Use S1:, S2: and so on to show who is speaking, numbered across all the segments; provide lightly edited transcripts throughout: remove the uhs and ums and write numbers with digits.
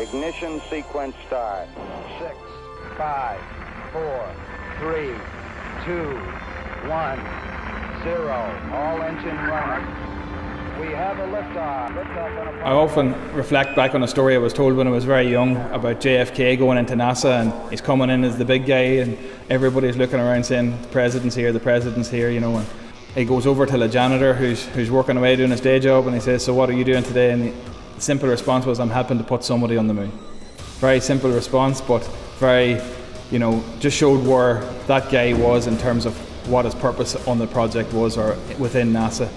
S1: Ignition sequence start. 6, 5, 4, 3, 2, 1, 0. All engine running. We have a liftoff.
S2: I often reflect back on a story I was told when I was very young about JFK going into NASA, and he's coming in as the big guy and everybody's looking around saying the president's here, you know, and he goes over to the janitor who's working away doing his day job, and he says, "So what are you doing today?" And the simple response was, "I'm helping to put somebody on the moon." Very simple response, but very, you know, just showed where that guy was in terms of what his purpose on the project was, or within NASA.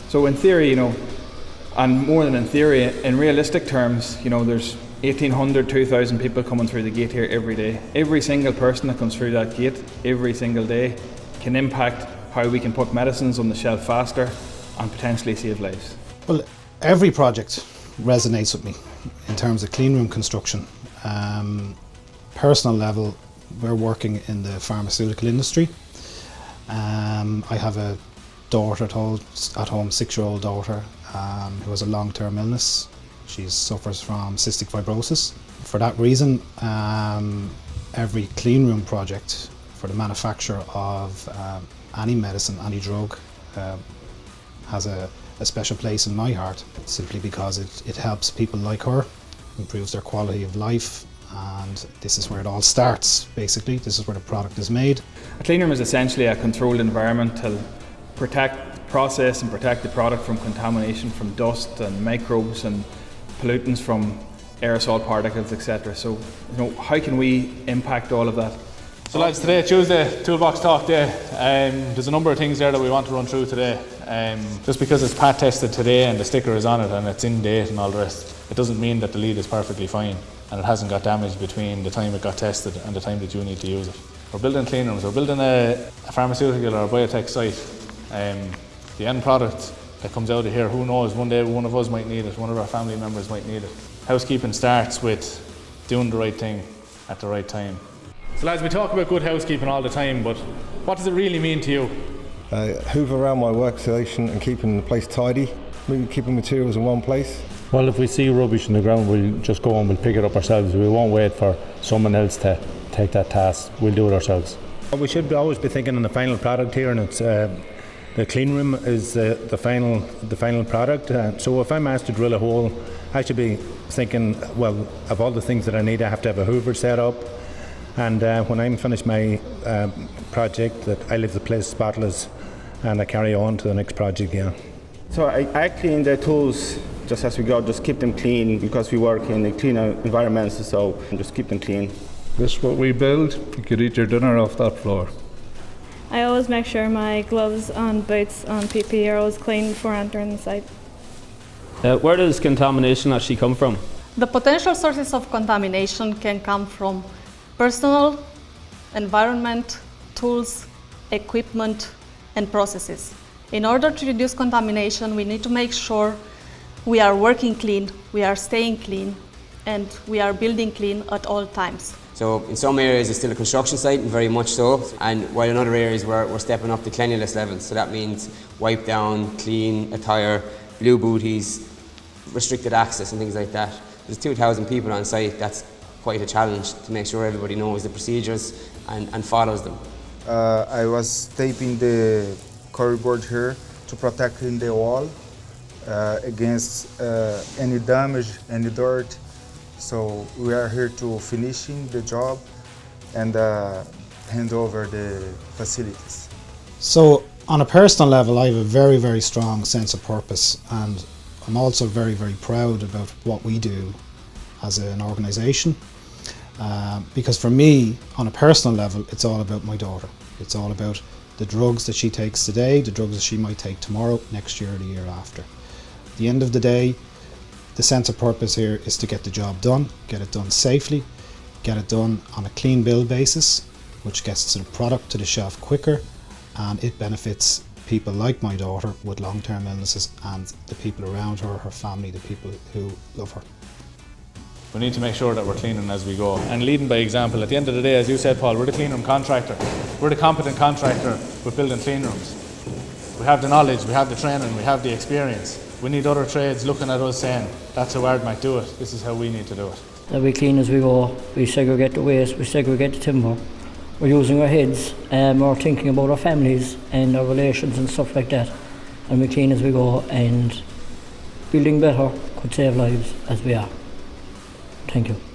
S2: So in theory, you know, and more than in theory, in realistic terms, you know, there's 1,800, 2,000 people coming through the gate here every day. Every single person that comes through that gate every single day can impact how we can put medicines on the shelf faster and potentially save lives.
S3: Well, every project resonates with me in terms of clean room construction. Personal level, we're working in the pharmaceutical industry. I have a daughter at home, 6-year-old daughter, who has a long-term illness. She suffers from cystic fibrosis. For that reason, every clean room project for the manufacture of any medicine, any drug, has a special place in my heart, simply because it helps people like her, improves their quality of life, and this is where it all starts, basically. This is where the product is made.
S2: A clean room is essentially a controlled environment to protect the process and protect the product from contamination from dust and microbes and pollutants from aerosol particles, etc. So, you know, how can we impact all of that?
S4: So lads, today, Tuesday, Toolbox Talk Day. There's a number of things there that we want to run through today. Just because it's pat tested today and the sticker is on it and it's in date and all the rest, it doesn't mean that the lead is perfectly fine and it hasn't got damaged between the time it got tested and the time that you need to use it. We're building clean rooms, we're building a pharmaceutical or a biotech site. The end product that comes out of here, who knows, one day one of us might need it, one of our family members might need it. Housekeeping starts with doing the right thing at the right time. So lads, we talk about good housekeeping all the time, but what does it really mean to you?
S5: Hoover around my workstation and keeping the place tidy, maybe keeping materials in one place.
S6: Well, if we see rubbish in the ground, we'll just go and we'll pick it up ourselves. We won't wait for someone else to take that task. We'll do it ourselves.
S7: We should always be thinking on the final product here, and it's the clean room is the final product. So if I'm asked to drill a hole, I should be thinking, well, of all the things that I need, I have to have a Hoover set up. And when I'm finished my project, that I leave the place spotless and I carry on to the next project. Yeah.
S8: So I clean the tools just as we go, just keep them clean because we work in a clean environments, so just keep them clean.
S9: This is what we build. You could eat your dinner off that floor.
S10: I always make sure my gloves and boots and PPE are always clean before entering the site.
S11: Where does contamination actually come from?
S12: The potential sources of contamination can come from personal, environment, tools, equipment, and processes. In order to reduce contamination, we need to make sure we are working clean, we are staying clean, and we are building clean at all times.
S13: So in some areas it's still a construction site, and very much so, and while in other areas we're stepping up the cleanliness levels. So that means wipe down, clean attire, blue booties, restricted access and things like that. There's 2,000 people on site. That's quite a challenge to make sure everybody knows the procedures and follows them.
S14: I was taping the corridor here to protect the wall against any damage, any dirt. So we are here to finishing the job and hand over the facilities.
S3: So on a personal level, I have a very, very strong sense of purpose, and I'm also very, very proud about what we do as an organisation. Because for me, on a personal level, it's all about my daughter. It's all about the drugs that she takes today, the drugs that she might take tomorrow, next year, the year after. At the end of the day, the sense of purpose here is to get the job done, get it done safely, get it done on a clean build basis, which gets the product to the shelf quicker, and it benefits people like my daughter with long-term illnesses and the people around her, her family, the people who love her.
S4: We need to make sure that we're cleaning as we go and leading by example. At the end of the day, as you said, Paul, we're the clean room contractor. We're the competent contractor with building clean rooms. We have the knowledge, we have the training, we have the experience. We need other trades looking at us saying, that's how Ardmac do it, this is how we need to do it.
S15: We clean as we go, we segregate the waste, we segregate the timber. We're using our heads, we're thinking about our families and our relations and stuff like that. And we clean as we go, and building better could save lives as we are. Thank you.